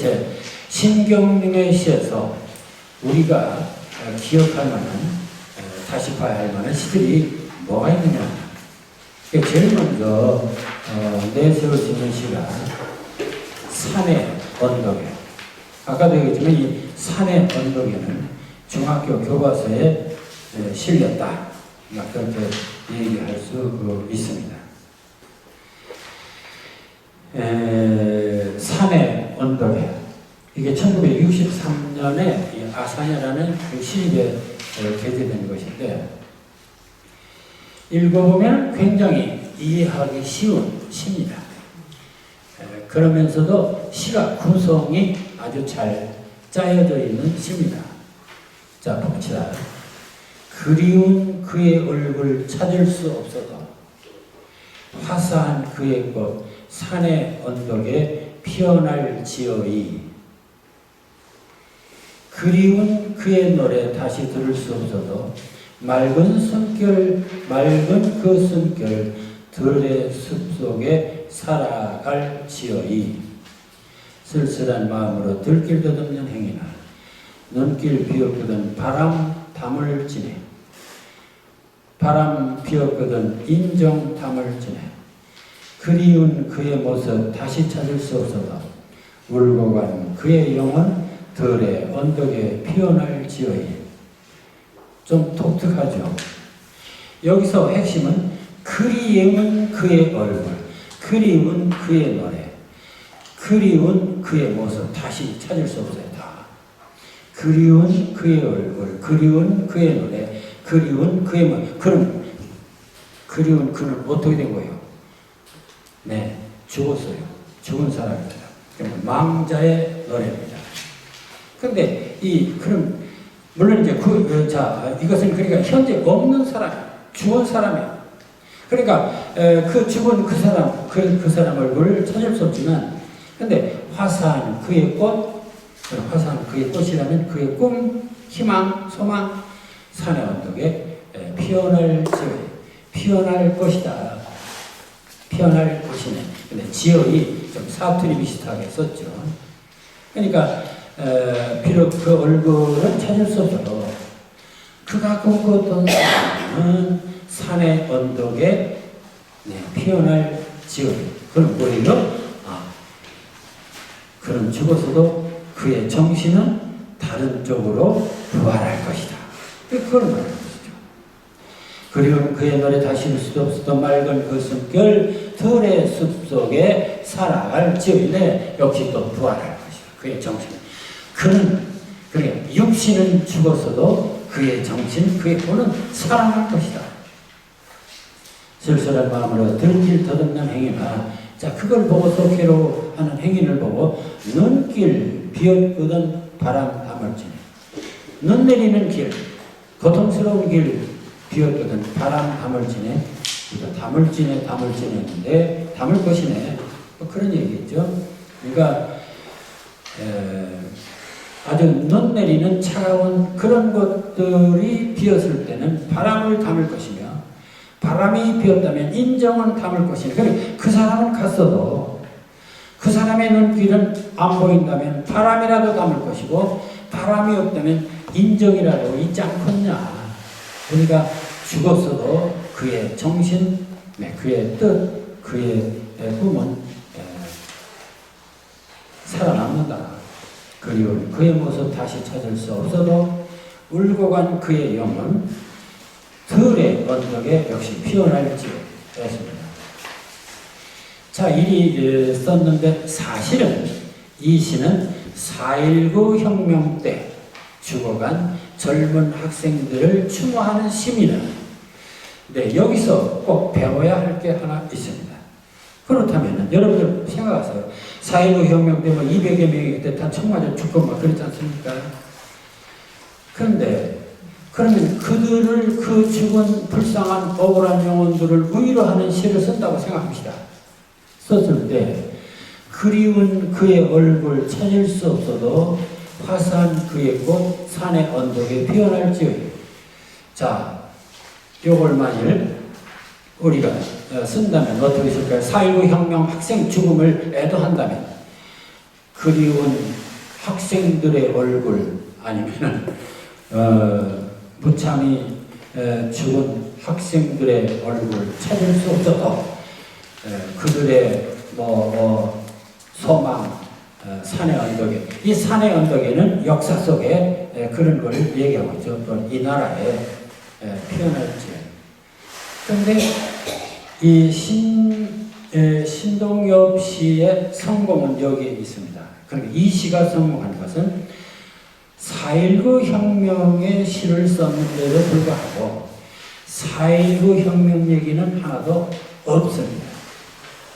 도대체 신경림의 시에서 우리가 기억할 만한, 다시 봐야 할 만한 시들이 뭐가 있느냐. 제일 먼저 내세워지는 시가 산의 언덕에, 아까도 얘기했지만 이 산의 언덕에는 중학교 교과서에 실렸다, 그렇게 얘기할 수 있습니다. 산의 언덕에, 이게 1963년에 이 아사냐라는 시집에 게재된 것인데, 읽어보면 굉장히 이해하기 쉬운 시입니다. 그러면서도 시가 구성이 아주 잘 짜여져 있는 시입니다. 자, 봅시다. 그리운 그의 얼굴 찾을 수 없어도 화사한 그의 꽃 산의 언덕에 피어날지어이. 그리운 그의 노래 다시 들을 수 없어도 맑은 그 숨결 들의 숲속에 살아갈지어이. 쓸쓸한 마음으로 들길 덧없는 행위나 눈길 비었거든 바람 담을 지네. 바람 비었거든 인정 담을 지네. 그리운 그의 모습 다시 찾을 수 없어도 울고 간 그의 영혼 들의 언덕에 피어날지어이. 좀 독특하죠. 여기서 핵심은 그리운 그의 얼굴, 그리운 그의 노래, 그리운 그의 모습 다시 찾을 수 없어요. 다. 그리운 그의 얼굴, 그리운 그의 노래, 그리운 그의 모습. 그럼 그리운 그는 어떻게 된 거예요? 네, 죽었어요. 죽은 사람입니다. 망자의 노래입니다. 근데 그럼 물론 이제 이것은 그러니까 현재 없는 사람, 죽은 사람이에요. 그러니까 그 죽은 그 사람, 그 사람 얼굴을 찾을 수 없지만, 근데 화사한 그의 꽃, 화사한 그의 꽃이라면 그의 꿈, 희망, 소망, 산의 언덕에 피어날 것이다. 피어날 것이네. 근데 지어이 좀 사투리 비슷하게 썼죠. 그러니까 비록 그 얼굴은 찾을 수 없어도 그가 꿈꿨던 사람은 산의 언덕에 피어날 지어이. 그럼 뭐예요? 그는 죽었어도 그의 정신은 다른 쪽으로 부활할 것이다. 그걸 말하는 것이죠. 그리고 그의 노래 다시 들 수도 없어도 맑은 그 숨결 들의 숲속에 살아갈 지어이네. 역시 또 부활할 것이다. 그의 정신. 그는 육신은 죽었어도 그의 정신, 그의魂은 살아날 것이다. 쓸쓸한 마음으로 들길 덧없는 행위나, 자, 그걸 보고서 괴로워하는 행위를 보고 눈길 비었거든 바람 담을지네. 눈 내리는 길, 고통스러운 길 비었거든 바람 담을지네. 담을지네 했는데 담을 것이네. 그런 얘기겠죠. 그러니까 아주 눈 내리는 차가운 그런 것들이 비었을 때는 바람을 담을 것이며, 바람이 비었다면 인정은 담을 것이니, 그 사람은 갔어도 그 사람의 눈길은 안 보인다면 바람이라도 담을 것이고, 바람이 없다면 인정이라도 있지 않겠냐. 우리가 죽었어도 그의 정신, 그의 뜻, 그의 꿈은 살아남는다. 그리고 그의 모습 다시 찾을 수 없어도 울고 간 그의 영혼 들의 언덕에 역시 피어날지 했습니다. 자, 이리 썼는데 사실은 이 시는 4.19 혁명 때 죽어간 젊은 학생들을 추모하는 시입니다. 네, 여기서 꼭 배워야 할 게 하나 있습니다. 그렇다면 여러분들 생각하세요. 4.19 혁명 때 200여 명이 그때 다 총 맞아 죽고 막 그랬지 않습니까? 그런데 그러면 그들을, 그 죽은 불쌍한 억울한 영혼들을 위로하는 시를 쓴다고 생각합시다. 썼을 때 그리운 그의 얼굴 찾을 수 없어도 화사한 그의 꽃 산의 언덕에 피어날지어이. 자, 요걸 만일 우리가 쓴다면 어떻게 쓸까요? 4.19 혁명 학생 죽음을 애도한다면 그리운 학생들의 얼굴 아니면 무참히 죽은 학생들의 얼굴 찾을 수 없어도 그들의 소망, 산의 언덕에, 이 산의 언덕에는 역사 속에 그런 걸 얘기하고 있죠. 또 이 나라에 피어날지. 그런데 이 신동엽 씨의 성공은 여기에 있습니다. 그러니까 이 시가 성공한 것은 4.19 혁명의 시를 썼는데도 불구하고 4.19 혁명 얘기는 하나도 없습니다.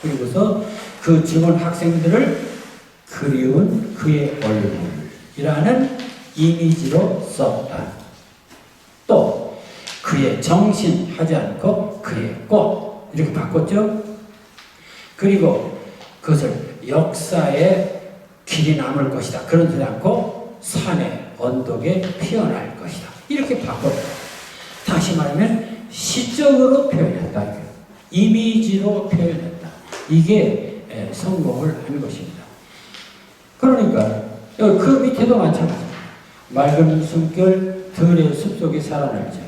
그리고서 그 죽은 학생들을 그리운 그의 얼굴이라는 이미지로 썼다. 또 그의 정신 하지 않고 그의 꽃 이렇게 바꿨죠. 그리고 그것을 역사에 길이 남을 것이다. 그런 소리 않고 산의 언덕에 피어날 것이다. 이렇게 바꿨다. 다시 말하면 시적으로 표현했다. 이미지로 표현했다. 이게 성공을 한 것입니다. 그러니까 그 밑에도 마찬가지입니다. 맑은 숨결 들의 숲속에 살아날지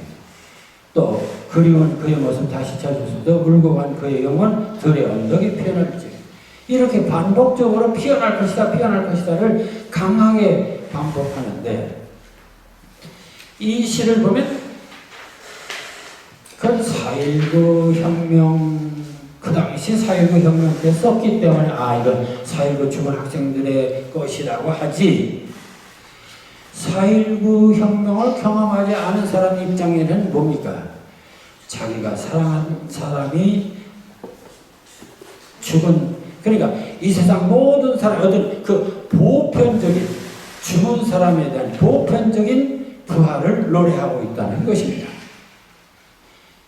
또 그리운 그의 모습 다시 찾으소서 울고 간 그의 영혼 들의 언덕에 피어날지 이렇게 반복적으로 피어날 것이다 피어날 것이다를 강하게 반복하는데 이 시를 보면 그건 4.19 혁명 그 당시 4.19 혁명 때 썼기 때문에 이건 4.19 죽은 학생들의 것이라고 하지 4.19 혁명을 경험하지 않은 사람 입장에는 뭡니까? 자기가 사랑한 사람이 죽은 그러니까 이 세상 모든 사람 어떤 그 보편적인 죽은 사람에 대한 보편적인 부활을 노래하고 있다는 것입니다.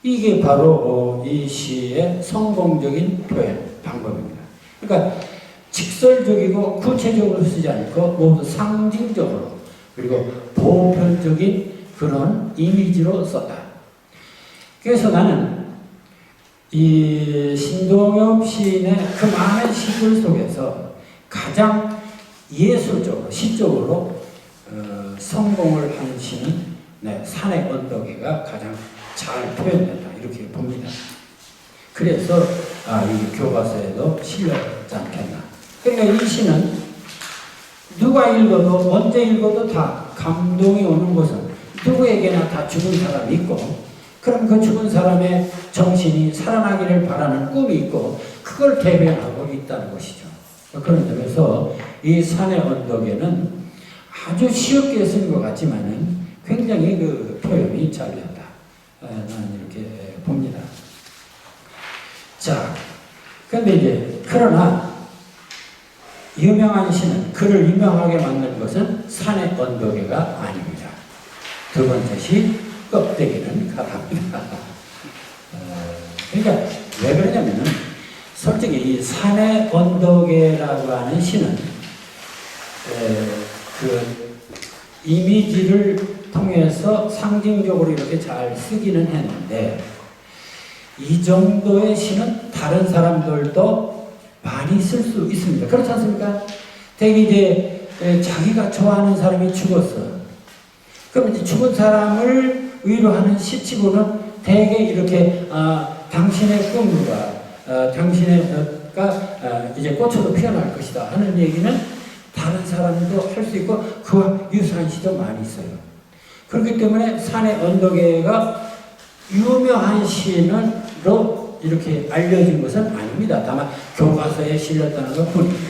이게 바로 이 시의 성공적인 표현 방법입니다. 그러니까 직설적이고 구체적으로 쓰지 않고 모두 상징적으로 그리고 보편적인 그런 이미지로 썼다. 그래서 나는 이 신동엽 시인의 그 많은 시글 속에서 가장 예술적으로 시적으로 성공을 한 시는 산의 언덕에가 가장 잘 표현된다 이렇게 봅니다. 그래서 이 교과서에도 실렸지 않겠나. 그러니까 이 시는 누가 읽어도 언제 읽어도 다 감동이 오는 것은 누구에게나 다 죽은 사람이 있고 그럼 그 죽은 사람의 정신이 살아나기를 바라는 꿈이 있고 그걸 대변하고 있다는 것이죠. 그런 점에서 이 산의 언덕에는 아주 쉽게 쓴 것 같지만은 굉장히 그 표현이 잘 된다. 나는 이렇게 봅니다. 자, 근데 이제 그러나 유명한 시는 그를 유명하게 만든 것은 산의 언덕에가 아닙니다. 두 번째 시 껍데기는 가답니다. 그러니까 왜 그러냐면은 솔직히 이 산의 언덕에라고 하는 시는 그 이미지를 통해서 상징적으로 이렇게 잘 쓰기는 했는데 이 정도의 시는 다른 사람들도 많이 쓸 수 있습니다. 그렇지 않습니까? 대개 이제 자기가 좋아하는 사람이 죽었어. 그럼 이제 죽은 사람을 위로하는 시치고는 대개 이렇게 당신의 꿈과 당신의가 이제 꽃으로 피어날 것이다 하는 얘기는 다른 사람도 할 수 있고 그와 유사한 시도 많이 있어요. 그렇기 때문에 산의 언덕에가 유명한 시인으로 이렇게 알려진 것은 아닙니다. 다만 교과서에 실렸다는 것 뿐입니다.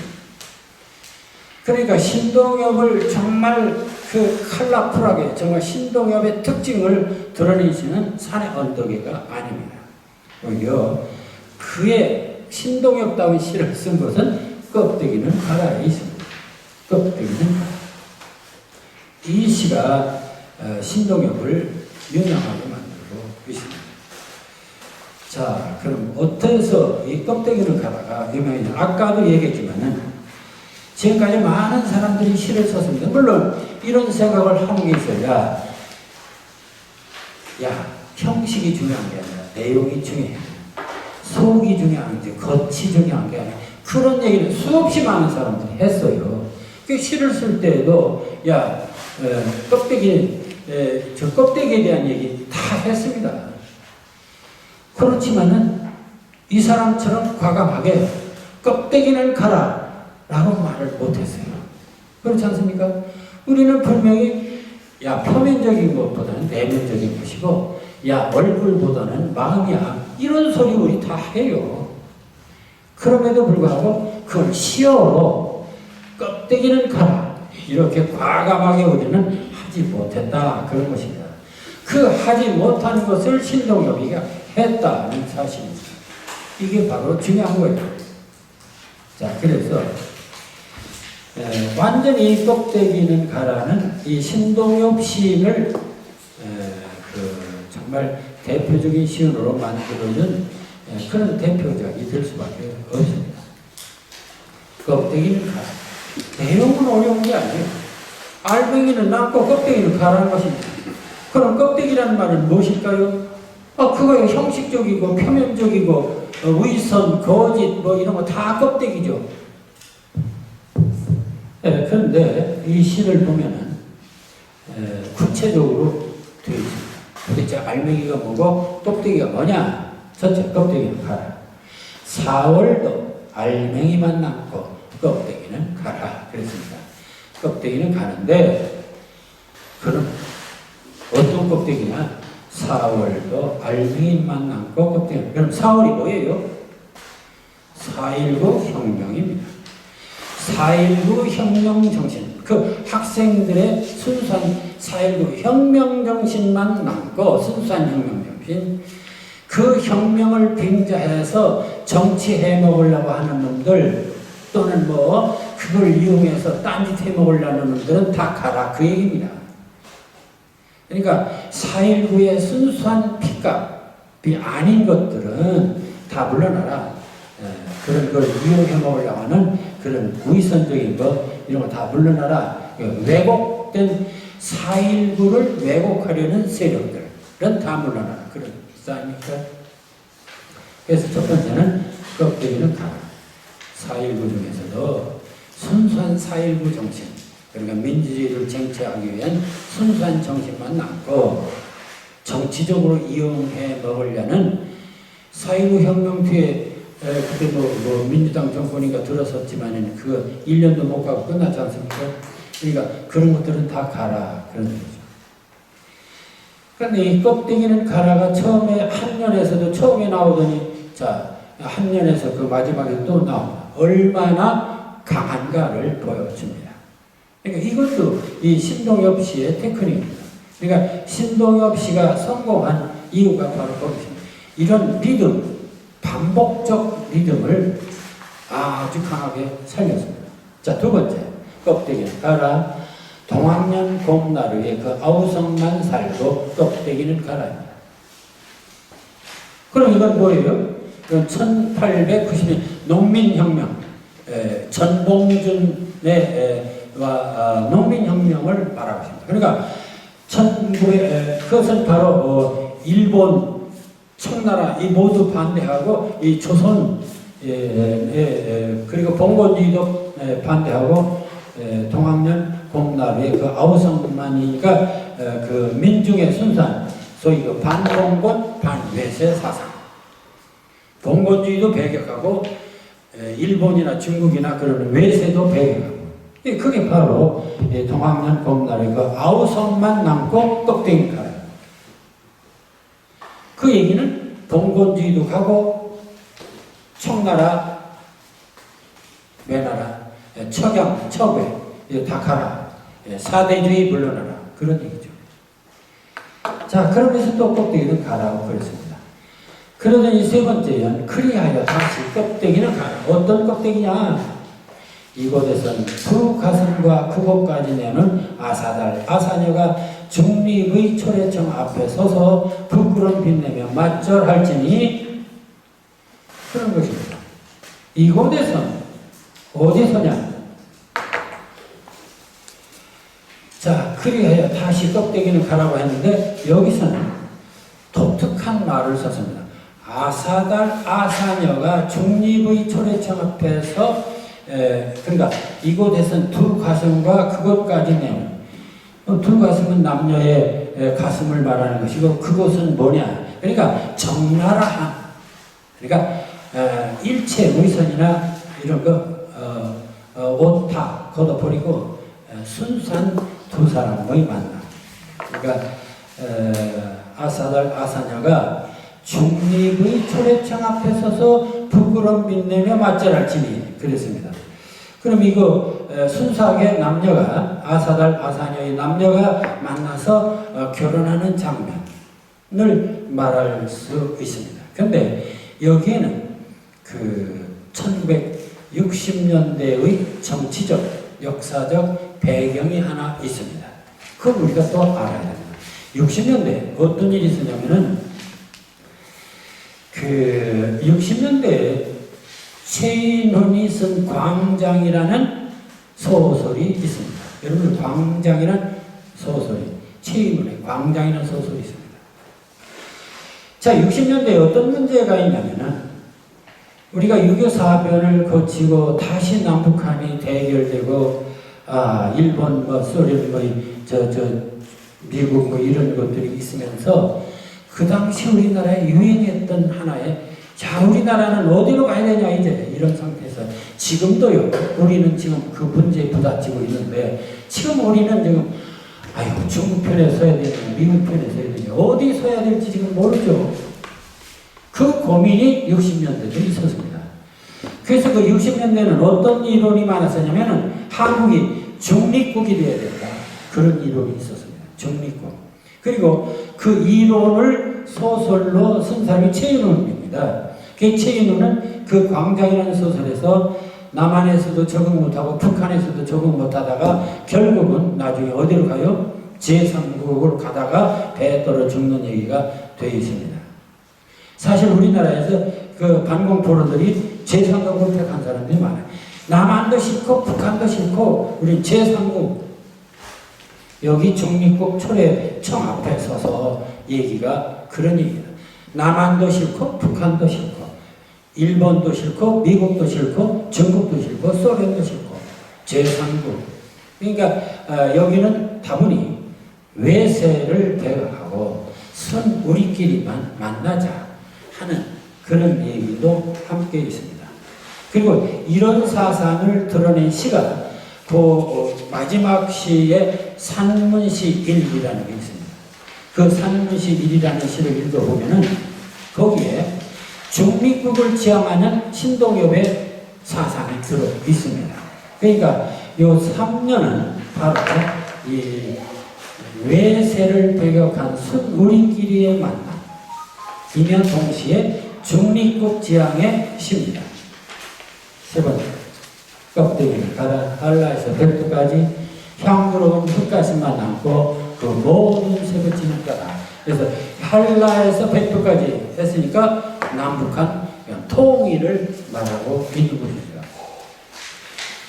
그러니까 신동엽을 정말 그 컬러풀하게 정말 신동엽의 특징을 드러내시는 산의 언덕에가 아닙니다. 오히려 그의 신동엽다운 시를 쓴 것은 껍데기는 가라에 있습니다. 껍데기는 가라. 이 시가 신동엽을 유명하게 만들고 있습니다. 자, 그럼 어때서 이 껍데기는 가라가 유명했냐? 아까도 얘기했지만은 지금까지 많은 사람들이 시를 썼습니다. 물론 이런 생각을 하는 게 있어요. 형식이 중요한 게 아니라 내용이 중요해. 속이 중요한 게 겉이 중요한 게 아니라 그런 얘기를 수없이 많은 사람들이 했어요. 그 시를 쓸 때에도 저 껍데기에 대한 얘기 다 했습니다. 그렇지만은 이 사람처럼 과감하게 껍데기는 가라 라고 말을 못했어요. 그렇지 않습니까? 우리는 분명히 표면적인 것보다는 내면적인 것이고 얼굴보다는 마음이야 이런 소리 우리 다 해요. 그럼에도 불구하고 그걸 시어로 껍데기는 가라 이렇게 과감하게 우리는 하지 못했다 그런 것입니다. 그 하지 못하는 것을 신동엽이가 했다는 사실입니다. 이게 바로 중요한 거예요. 자, 그래서 완전히 껍데기는 가라는 이 신동엽 시인을 정말 대표적인 시인으로 만들어준 그런 대표작이 될 수밖에 없습니다. 껍데기는 가라. 내용은 어려운 게 아니에요. 알맹이는 남고 껍데기는 가라는 것입니다. 그럼 껍데기라는 말은 무엇일까요? 그거 형식적이고 표면적이고 위선, 거짓 이런 거 다 껍데기죠. 그런데 이 시를 보면은 구체적으로 되어 있습니다. 도대체 알맹이가 뭐고 껍데기가 뭐냐? 첫째, 껍데기는 가라. 4월도 알맹이만 남고 껍데기는 가라. 그랬습니다. 껍데기는 가는데 그럼 어떤 껍데기냐? 4월도 알맹이만 남고 껍데기. 그럼 4월이 뭐예요? 4.19 혁명입니다. 4.19 혁명 정신. 그 학생들의 순수한 4.19 혁명 정신만 남고 순수한 혁명 정신. 그 혁명을 빙자해서 정치해 먹으려고 하는 놈들 또는 그걸 이용해서 딴짓해 먹으려는 놈들은 다 가라 그 얘기입니다. 그러니까 4.19의 순수한 핏값이 아닌 것들은 다 물러나라. 그런 걸 이용해 먹으려고 하는 그런 위선적인 것 이런 거 다 물러나라. 왜곡된 4.19를 왜곡하려는 세력들은 다 물러나라. 그런 뜻입니까? 그래서 첫 번째는 껍데기는 가라. 4.19 중에서도 순수한 4.19 정신 그러니까 민주주의를 쟁취하기 위한 순수한 정신만 남고 정치적으로 이용해 먹으려는 4.19 혁명 뒤에 그때 민주당 정권이가 들어섰지만 그 1년도 못 가고 끝났지 않습니까? 그러니까 그런 것들은 다 가라 그런 거죠. 그런데 이 껍데기는 가라가 처음에 한년에서도 처음에 나오더니 한년에서 그 마지막에 또 나옵니다. 얼마나 강한가를 보여줍니다. 그러니까 이것도 이 신동엽 씨의 테크닉입니다. 그러니까 신동엽 씨가 성공한 이유가 바로 거기입니다. 이런 리듬, 반복적 리듬을 아주 강하게 살렸습니다. 자, 두 번째, 껍데기는 가라. 동학년 곰나루의 그 아우성만 살고 껍데기는 가라입니다. 그럼 이건 뭐예요? 1890년 농민혁명, 전봉준의 농민혁명을 말하고 있습니다. 그러니까 그것은 바로 일본, 청나라 이 모두 반대하고 이 조선 그리고 봉건주의도 반대하고 동학년 곰나루의 그 아우성만이가 그 민중의 순수한 소위 그 반봉건 반외세 사상. 봉건주의도 배격하고 일본이나 중국이나 그런 외세도 배격하고 그게 바로 동학년 곰나루의 그 아우성만 남고 껍데기 가라. 그 얘기는 봉건주의도 가고 청나라, 매나라, 척양, 척외 다 가라. 사대주의 물러나라. 그런 얘기죠. 자, 그러면서 또 껍데기는 가라고 그랬습니다. 그러더니 세 번째는 그리하여 다시 껍데기는 가라. 어떤 껍데기냐? 이곳에선 두 가슴과 그곳까지 내는 아사달, 아사녀가 중립의 초래청 앞에 서서 부끄럼 빛내며 맞절할지니 그런 것입니다. 이곳에선 어디서냐? 자, 그리하여 다시 껍데기는 가라고 했는데 여기서는 독특한 말을 썼습니다. 아사달, 아사녀가 중립의 초래청 앞에서 그러니까 이곳에서는 두 가슴과 그것까지 내는 두 가슴은 남녀의 가슴을 말하는 것이고 그것은 뭐냐? 그러니까 적나라함. 그러니까 일체 무선이나 이런 거 옷 다 걷어버리고 순수한 두 사람의 만남. 그러니까 아사달 아사냐가 중립의 초래청 앞에 서서 부끄러움 빛내며 맞절할지니 그랬습니다. 그럼 이거 순수하게 남녀가 아사달 아사냐의 남녀가 만나서 결혼하는 장면을 말할 수 있습니다. 그런데 여기에는 그 1960년대의 정치적 역사적 배경이 하나 있습니다. 그걸 우리가 또 알아야 됩니다. 60년대 어떤 일이 있었냐면은 그 60년대에 최인훈이 쓴 광장이라는 소설이 있습니다. 여러분 광장이라는 소설이 최인훈의 광장이라는 소설이 있습니다. 자, 60년대에 어떤 문제가 있냐면은 우리가 6.25 사변을 거치고 다시 남북한이 대결되고 일본 소련 미국 이런 것들이 있으면서 그 당시 우리나라에 유행했던 하나의 자 우리나라는 어디로 가야 되냐 이제 이런 상태에서 지금도요 우리는 지금 그 문제에 부딪히고 있는데 지금 우리는 지금 중국 편에 서야 되냐 미국 편에 서야 되냐 어디 서야 될지 지금 모르죠. 그 고민이 60년대도 있었습니다. 그래서 그 60년대는 어떤 이론이 많았었냐면은 한국이 중립국이 되어야 된다 그런 이론이 있었습니다. 중립국. 그리고 그 이론을 소설로 쓴 사람이 최인훈입니다. 그 최인훈은 그 광장이라는 소설에서 남한에서도 적응 못하고 북한에서도 적응 못하다가 결국은 나중에 어디로 가요? 제3국으로 가다가 배에 떨어 죽는 얘기가 되어 있습니다. 사실 우리나라에서 그 반공포로들이 제3국을 택한 사람들이 많아요. 남한도 싫고 북한도 싫고 우리 제3국 여기 중립국 초래청 앞에 서서 얘기가 그런 얘기다. 남한도 싫고 북한도 싫고 일본도 싫고 미국도 싫고 중국도 싫고 소련도 싫고 제3국. 그러니까 여기는 다분히 외세를 배격하고 우리끼리만 만나자 하는 그런 얘기도 함께 있습니다. 그리고 이런 사상을 드러낸 시가 그 마지막 시에 산문시 1이라는 게 있습니다. 그 산문시 1이라는 시를 읽어보면은 거기에 중립국을 지향하는 신동엽의 사상이 들어 있습니다. 그러니까 이 3년은 바로 이 외세를 배격한 우리끼리의 만남 이면 동시에 중립국 지향의 시입니다. 세 번째, 껍데기를 갈아 한라에서 백두까지 향기로운 흙가슴만 남고 그 모든 새것지는 거다. 그래서 한라에서 백두까지 했으니까 남북한 통일을 말하고 있는 것입니다.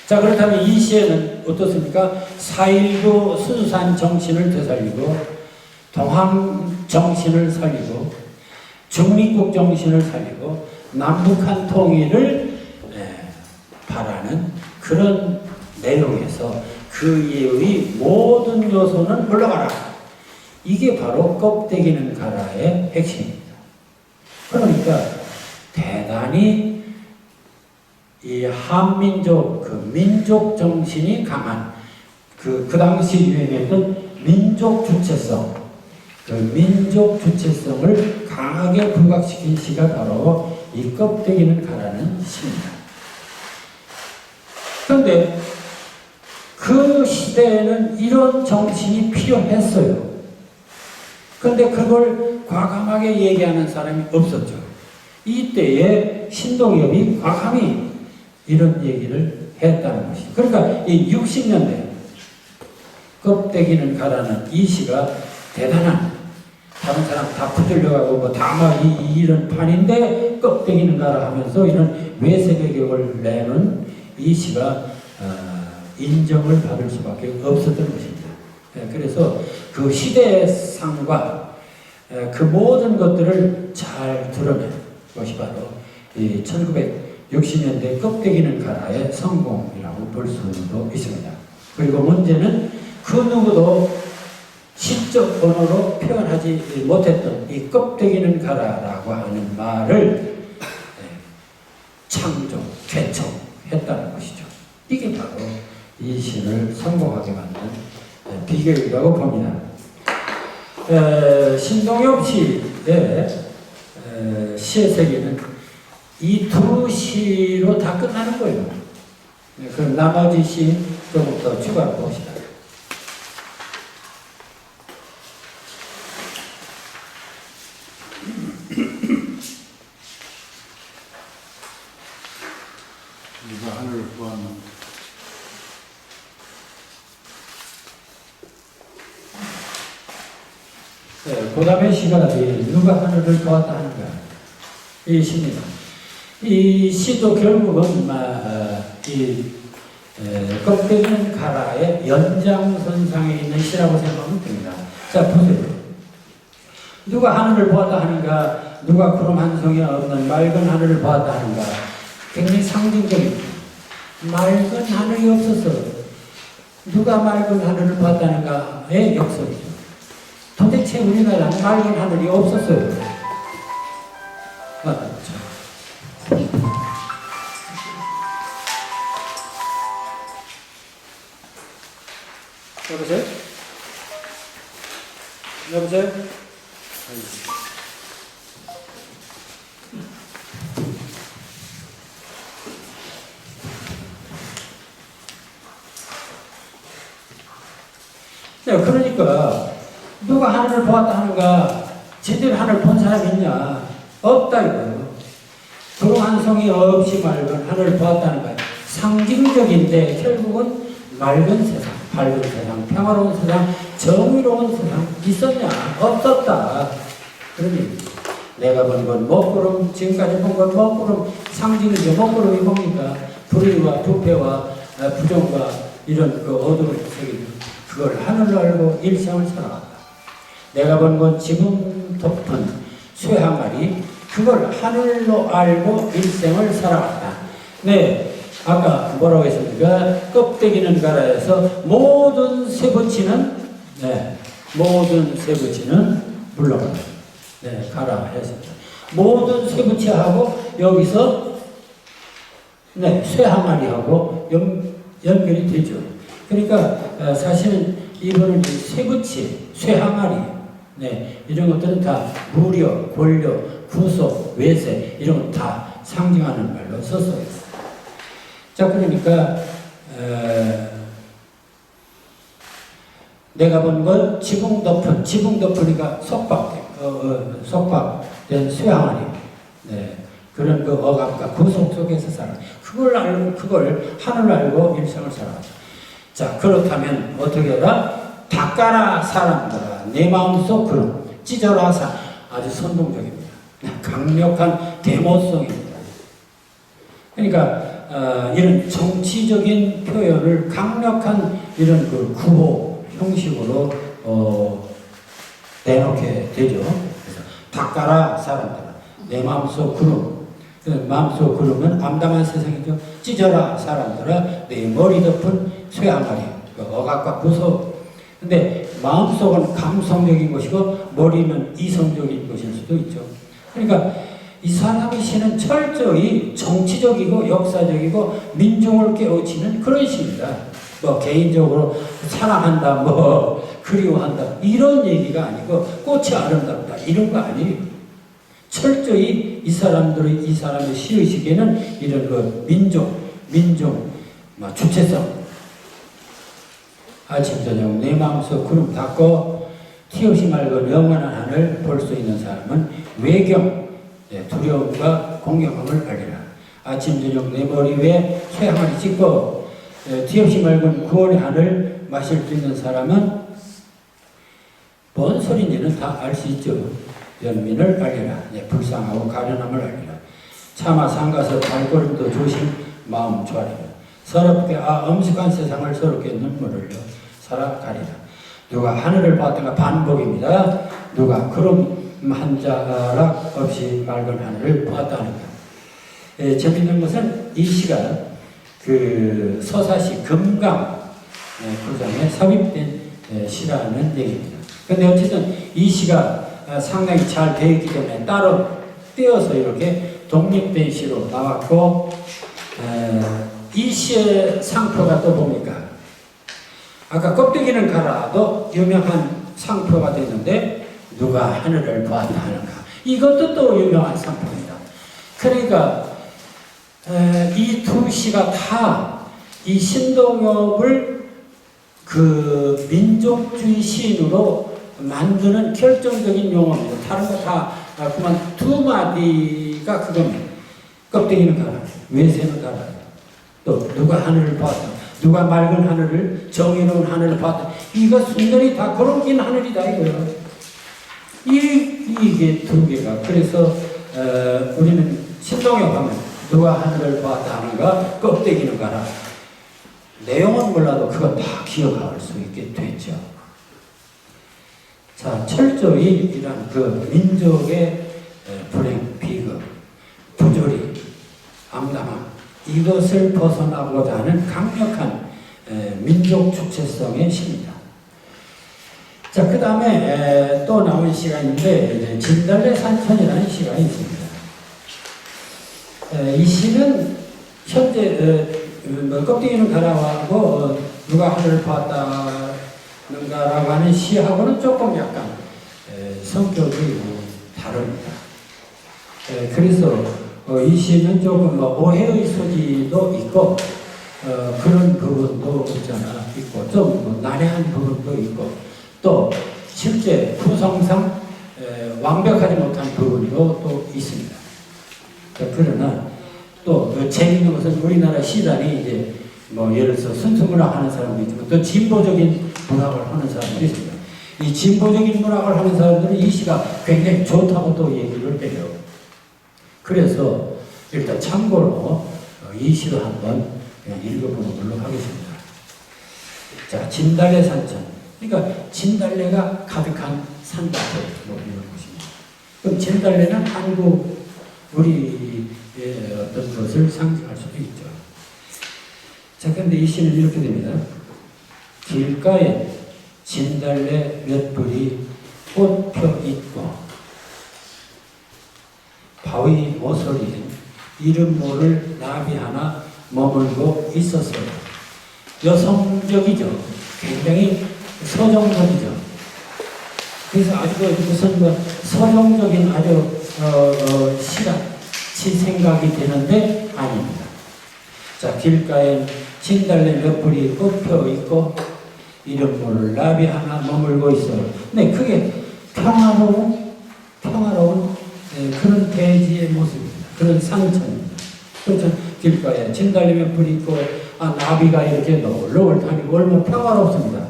자, 그렇다면 이 시에는 어떻습니까? 4.19 순수한 정신을 되살리고 동학 정신을 살리고 중립국 정신을 살리고 남북한 통일을 바라는 그런 내용에서 그 예의 모든 요소는 물러가라. 이게 바로 껍데기는 가라의 핵심입니다. 그러니까 대단히 이 한민족 그 민족 정신이 강한 그 당시 유행했던 민족 주체성 그 민족 주체성을 강하게 부각시킨 시가 바로 이 껍데기는 가라는 시입니다. 그런데 그 시대에는 이런 정신이 필요했어요. 그런데 그걸 과감하게 얘기하는 사람이 없었죠. 이때에 신동엽이 과감히 이런 얘기를 했다는 것이. 그러니까 이 60년대 껍데기는 가라는 이 시가 대단한 다른 사람 다 붙들려가고 뭐 다막 이런 판인데 껍데기는 가라 하면서 이런 외세계격을 내는 이 시가 인정을 받을 수밖에 없었던 것입니다. 그래서 그 시대상과 그 모든 것들을 잘 드러낸 것이 바로 이 60년대 껍데기는 가라의 성공이라고 볼 수도 있습니다. 그리고 문제는 그 누구도 시적 언어로 표현하지 못했던 이 껍데기는 가라라고 하는 말을 창조, 개척했다는 것이죠. 이게 바로 이 시를 성공하게 만든 비결이라고 봅니다. 신동엽 시의 시의 세계는 이 두 시로 다 끝나는 거예요. 그럼 나머지 시 조금 더 추가로 봅시다. 누가 하늘을 보았나? 그 다음에 시가 누가 하늘을 보았다 하는가 이 시입니다. 이 시도 결국은 껍데기는 가라의 연장선상에 있는 시라고 생각하면 됩니다. 자 보세요. 누가 하늘을 보았다 하는가, 누가 구름 한 송이 없는 맑은 하늘을 보았다 하는가, 굉장히 상징적입니다. 맑은 하늘이 없어서 누가 맑은 하늘을 보았다는가의 역설이죠. 도대체 우리나라는 맑은 하늘이 없었어요. 맞죠? 여보세요? 여보세요? 네, 그러니까 누가 하늘을 보았다 하는가, 제대로 하늘을 본 사람이 있냐? 없다 이거예요. 구름 한 송이 없이 맑은 하늘을 보았다는 거예요. 상징적인데 결국은 맑은 세상, 밝은 세상, 평화로운 세상, 정의로운 세상 있었냐? 없었다. 그러니 내가 본 건 먹구름, 지금까지 본 건 먹구름 상징이죠. 먹구름이 뭡니까? 불의와 부패와 부정과 이런 그 어둠을 새기는 그걸 하늘로 알고 일생을 살아간다. 내가 본 건 지붕 덮은 쇠항아리, 그걸 하늘로 알고 일생을 살아간다. 네, 아까 뭐라고 했습니까? 껍데기는 가라에서 모든 쇠붙이는, 네, 모든 쇠붙이는 물러간다. 네, 가라 했습니다. 모든 쇠붙이하고 여기서 네, 쇠항아리하고 연결이 되죠. 그러니까 사실은 이거는 쇠붙이, 쇠항아리, 네, 이런 것들은 다 무려, 권력, 구속, 외세 이런 것 다 상징하는 말로 썼어요. 자, 그러니까 내가 본 건 지붕 덮으니까 속박된 쇠항아리, 네, 그런 그 억압과 구속 속에서 살아. 그걸 알고, 그걸 하늘 알고 일생을 살아가죠. 자, 그렇다면 어떻게 하라? 닦아라 사람들아 내 마음속 그럼 찢어라 사. 아주 선동적입니다. 강력한 데모성입니다. 그러니까 이런 정치적인 표현을 강력한 이런 그 구호 형식으로 내놓게 되죠. 그래서 닦아라 사람들아 내 마음속 구름. 마음속 구름은 암담한 세상이죠. 찢어라 사람들아 내 머리 덮은 쇠항아리. 억압과 구속. 근데 마음속은 감성적인 것이고 머리는 이성적인 것일 수도 있죠. 그러니까 이 사람의 시는 철저히 정치적이고 역사적이고 민중을 깨우치는 그런 시입니다. 뭐 개인적으로 사랑한다, 뭐 그리워한다 이런 얘기가 아니고 꽃이 아름답다 이런 거 아니에요. 철저히 이 사람의 시의식에는 이런 그 민족, 주체성. 아침 저녁 내 마음속 구름 닫고 티 없이 맑은 영원한 하늘 볼 수 있는 사람은 외경, 두려움과 공경함을 알리라. 아침 저녁 내 머리 위에 쇠항아리 찍고 티 없이 맑은 9월의 하늘 마실 수 있는 사람은 뭔 소리인지는 다 알 수 있죠. 연민을 알리라. 불쌍하고 가련함을 알리라. 차마 상가서 발걸음도 조심 마음 조아리라. 서럽게 엄숙한 세상을 서럽게 눈물을 흘려 살아가리라. 누가 하늘을 보았던가 반복입니다. 누가 구름 한 자락 없이 맑은 하늘을 보았다는가. 재밌는 것은 이 시가 그 서사시 금강 구장에 삽입된 시라는 얘기입니다. 근데 어쨌든 이 시가 상당히 잘 되어 있기 때문에 따로 떼어서 이렇게 독립된 시로 나왔고, 이 시의 상표가 또 뭡니까? 아까 껍데기는 가라도 유명한 상표가 됐는데 누가 하늘을 보았다 하는가? 이것도 또 유명한 상표입니다. 그러니까 이 두 시가 다 이 신동엽을 그 민족주의 시인으로 만드는 결정적인 용어입니다. 다른 거 다 그만 두 마디가 그겁니다. 껍데기는 가라, 외세는 가라. 또 누가 하늘을 보았다, 누가 맑은 하늘을, 정의로운 하늘을 보았다. 이거 순전히 다 그런긴 하늘이다 이거요. 이게 두 개가. 그래서 우리는 신동엽 하면 누가 하늘을 보았다 하는가, 껍데기는 가라. 내용은 몰라도 그건 다 기억할 수 있게 됐죠. 자, 철저히 이런 그 민족의 불행, 비극, 부조리, 암담함, 이것을 벗어나고자 하는 강력한 민족 주체성의 시입니다. 자, 그 다음에 또 나온 시가 있는데 진달래 산천이라는 시가 있습니다. 이 시는 현재 껍데기는 가라하고 누가 하늘을 봤다는가라고 하는 시하고는 조금 약간 성격이 다릅니다. 그래서 이 시는 조금 오해의 소지도 있고 그런 부분도 있고 좀 난해한 부분도 있고 또 실제 구성상 완벽하지 못한 부분도 또 있습니다. 그러나 또 재미있는 것은 우리나라 시단이 이제 예를 들어서 순수문학 하는 사람도 있지만 또 진보적인 문학을 하는 사람도 있습니다. 이 진보적인 문학을 하는 사람들은 이 시가 굉장히 좋다고 또 얘기를 해요. 그래서 일단 참고로 이 시를 한번 읽어보는 걸로 하겠습니다. 자, 진달래 산천. 그러니까 진달래가 가득한 산밭을 이런 것입니다. 그럼 진달래는 한국 우리의 어떤 것을 상징할 수도 있죠. 자, 그런데 이 시는 이렇게 됩니다. 길가에 진달래 몇 풀이 꽃펴 있고 바위 모서리에 이름 모를 나비 하나 머물고 있었어요. 여성적이죠. 굉장히 서정적이죠. 그래서 아주 무슨 서정적인 아주 시같이 생각이 되는데 아닙니다. 자, 길가에 진달래 몇 풀이 꽃펴 있고 이름 모를 나비 하나 머물고 있어요. 네, 그게 평화로운 그런 대지의 모습입니다. 그런 상처입니다. 그렇죠. 길가에 진달래 몇 풀이 있고 나비가 이렇게 놀러올 다니고 얼마나 평화롭습니다.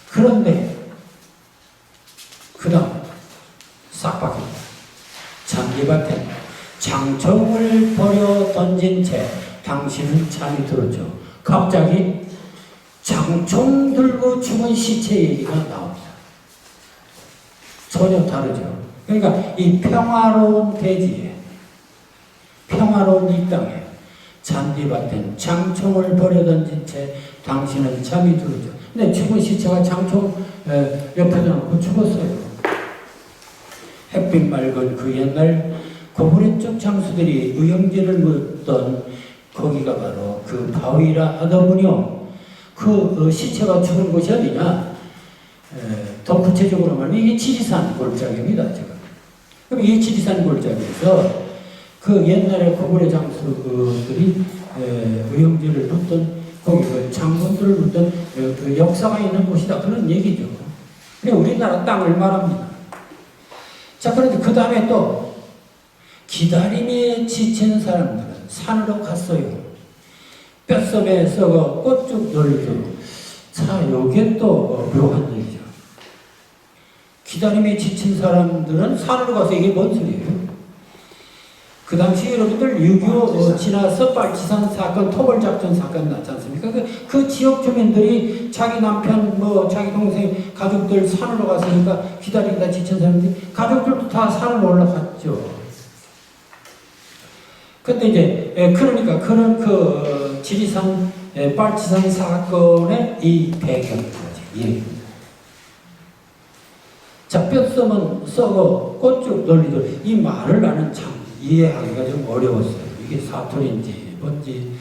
그런데 그 다음 싹 바뀝니다. 잔디밭에 장청을 버려 던진 채 당신은 잠이 들었죠. 갑자기 장총 들고 죽은 시체 얘기가 나옵니다. 전혀 다르죠. 그러니까 이 평화로운 대지에, 평화로운 이 땅에 잔디밭엔 장총을 버려 던진 채 당신은 잠이 들었죠. 근데 죽은 시체가 장총 옆에 놓고 죽었어요. 햇빛 맑은 그 옛날 고구려 쪽 장수들이 의형제를 묻던 거기가 바로 그 바위라 하더군요. 그 시체가 죽은 곳이 어디냐? 더 구체적으로 말하면 이게 지리산 골짜기입니다. 지금. 그럼 이 지리산 골짜기에서 그 옛날에 고구려 장수들이 의형제를 묻던 거기 그 장군들을 묻던 그 역사가 있는 곳이다. 그런 얘기죠. 그래 우리나라 땅을 말합니다. 자, 그런데 그 다음에 또 기다림에 지친 사람들은 산으로 갔어요. 뼛속에 썩어 꽃쭉 놀죠. 자, 요게 또 묘한 얘기죠. 기다림에 지친 사람들은 산으로 가서 이게 뭔 소리예요? 그 당시 여러분들 6.25 지나서 빨치산 사건, 토벌작전 사건 났지 않습니까? 그 지역 주민들이 자기 남편, 자기 동생, 가족들 산으로 갔으니까 기다리다 지친 사람들이 가족들도 다 산으로 올라갔죠. 근데 이제 그러니까 그런 그 지리산 빨치산 사건의 이 배경인 거지. 이 얘기입니다. 자, 뼛섬은 썩어 꽃쭉 널리듯, 이 말을 나는 참 이해하기가 좀 어려웠어요. 이게 사투리인지 뭔지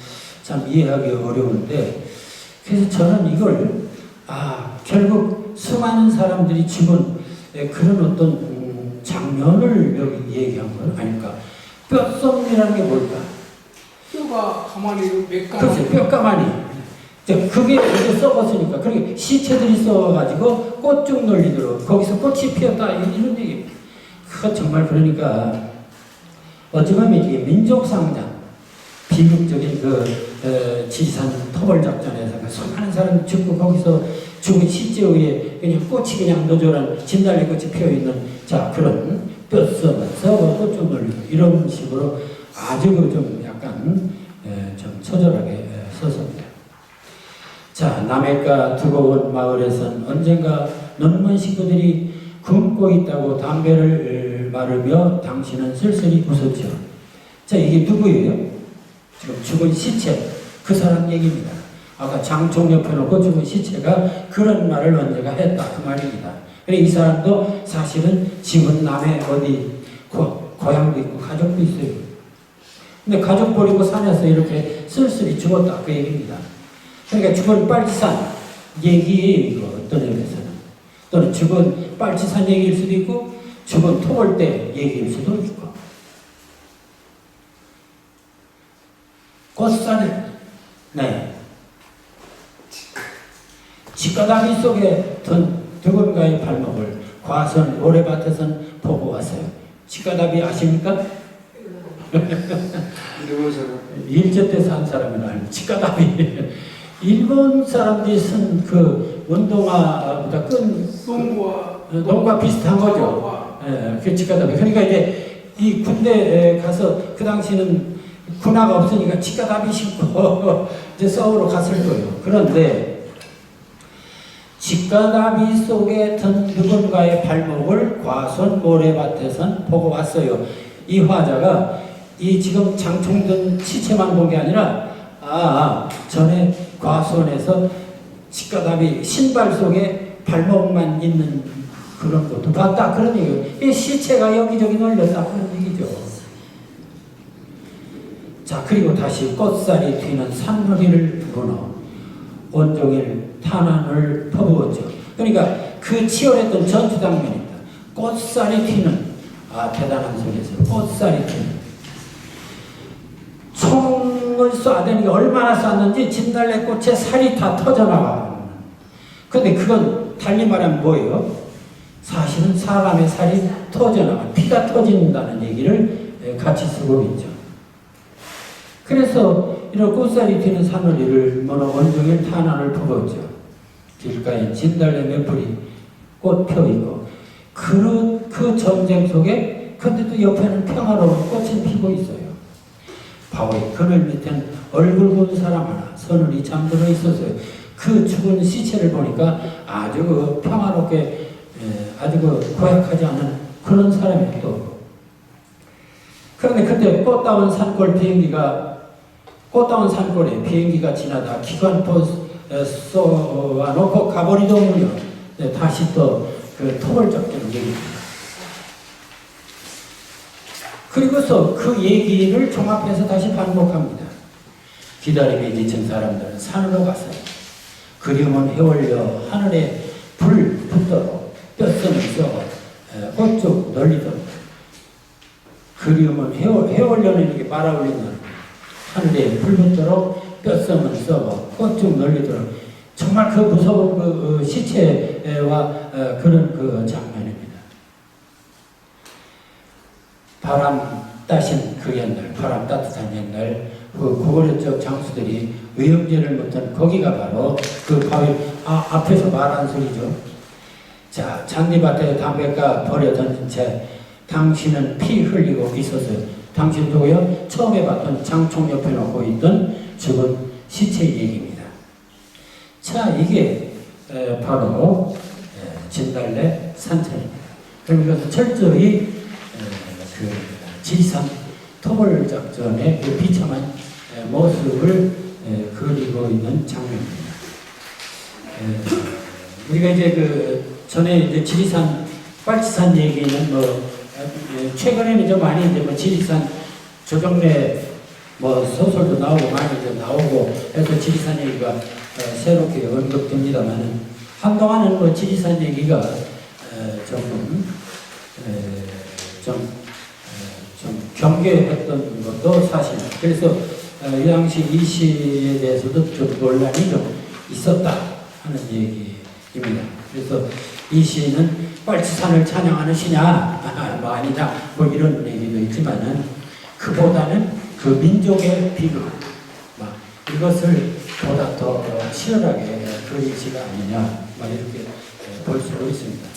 참 이해하기 어려운데, 그래서 저는 이걸 결국 수많은 사람들이 죽은 그런 어떤 장면을 여기 얘기한 건 아닐까. 뼛섬이라는 게 뭘까? 뼈가 가만히 몇 가만. 그렇지, 뼈가마니. 그게 이제 썩었으니까. 그러니까 시체들이 썩어가지고 꽃쭉 널리도록 거기서 꽃이 피었다. 이런 얘기. 그거 정말 그러니까 어찌 보면 이게 민족상장, 비극적인 그 지리산 토벌 작전에서 그 수많은 사람이 죽고 거기서 죽은 시체 위에 그냥 꽃이 그냥 노조란 진달래 꽃이 피어있는 자, 그런 뼛섬은 썩어 꽃쭉 널리고 이런 식으로 아주 좀 약간 좀 처절하게 썼습니다. 자, 남해가 두고온 마을에선 언젠가 넌먼 식구들이 굶고 있다고 담배를 마르며 당신은 쓸쓸히 웃었죠. 자, 이게 누구예요? 지금 죽은 시체, 그 사람 얘기입니다. 아까 장총 옆에 놓고 죽은 시체가 그런 말을 언제가 했다, 그 말입니다. 그래, 이 사람도 사실은 지금 남해 어디 고향도 있고 가족도 있어요. 근데 가족 버리고 산에서 이렇게 쓸쓸히 죽었다, 그 얘기입니다. 그러니까 죽은 빨치산 얘기예요, 이거 어떤 의미에서는. 또는 죽은 빨치산 얘기일 수도 있고, 죽은 토벌대 얘기일 수도 있고. 꽃산에, 네. 직가다비 속에 든 누군가의 발목을 과선 모래밭에선 보고 왔어요. 직가다비 아십니까? 일제 때 산 사람이나 알고, 직가다비. 일본 사람들이 쓴 그 운동화보다 끈 농과 비슷한 거죠. 그 직가다비. 그러니까 이제 이 군대에 가서 그 당시는 군화가 없으니까 직가다비 신고 이제 서울로 갔을 거예요. 그런데 직가다비 속에 든 누군가의 발목을 과선 모래밭에선 보고 왔어요. 이 화자가 이 지금 장총든 시체만 본 게 아니라 전에 과수원에서 직가다비 신발 속에 발목만 있는 그런 것도 봤다, 그런 얘기예요. 이 시체가 여기저기 널렸다, 그런 얘기죠. 자, 그리고 다시 꽃살이 튀는 산허리를 불어넣어 온종일 탄환을 퍼부었죠. 그러니까 그 치열했던 전투 장면입니다. 꽃살이 튀는, 대단한 소리에서 꽃살이 튀는. 총을 쏴대니까 얼마나 쐈는지 진달래 꽃에 살이 다 터져나가. 근데 그건 달리 말하면 뭐예요? 사실은 사람의 살이 터져나가, 피가 터진다는 얘기를 같이 쓰고 있죠. 그래서 이런 꽃살이 튀는 산허리를 모노 온종일 탄환을 퍼부었죠. 길가에 진달래 몇 풀이 꽃 펴있고, 그 전쟁 속에 근데도 옆에는 평화로운 꽃이 피고 있어요. 바위 그늘 밑엔 얼굴 본 사람 하나 서늘히 잠들어 있었어요. 그 죽은 시체를 보니까 아주 그 평화롭게 아주 그 고약하지 않은 그런 사람이 또. 그런데 그때 꽃다운 산골에 비행기가 지나다 기관포 쏘아놓고 가버리더군요. 다시 또 그 토벌작전 얘기입니다. 그리고서 그 얘기를 종합해서 다시 반복합니다. 기다림에 지친 사람들은 산으로 갔어요. 그리움은 해올려 하늘에 불 붙도록 뼛섬을 쏘고 꽃쭉 널리도록. 그리움은 해올려는 게 말아올리는 하늘에 불 붙도록 뼛섬을 쏘고 꽃쭉 널리도록. 정말 그 무서운 그 시체와 그런 그 장면입니다. 바람 따신 그 옛날, 바람 따뜻한 옛날, 그 고구려적 장수들이 의형제를 묻던 거기가 바로 그 바위 앞에서 말한 소리죠. 자, 잔디밭에 담배가 버려 던진 채 당신은 피 흘리고 있었어요. 당신 누구요? 처음에 봤던 장총 옆에 놓고 있던 죽은 시체 얘기입니다. 자, 이게 바로 진달래 산천입니다. 그러면서 철저히 그 지리산 토벌 작전의 그 비참한 모습을 그리고 있는 장면입니다. 우리가 이제 그 전에 이제 지리산 빨치산 얘기는 뭐 최근에는 좀 많이 이제 뭐 지리산 조정래 뭐 소설도 나오고 많이 좀 나오고 해서 지리산 얘기가 새롭게 언급됩니다만은 한동안은 뭐 지리산 얘기가 조금 좀 경계했던 것도 사실. 그래서 이 당시 이 시에 대해서도 좀 논란이 좀 있었다 하는 얘기입니다. 그래서 이 시는 빨치산을 찬양하는 시냐 뭐 아니냐 뭐 이런 얘기도 있지만은 그보다는 그 민족의 비극 이것을 보다 더 치열하게 그린 시가 아니냐 막 이렇게 볼 수도 있습니다.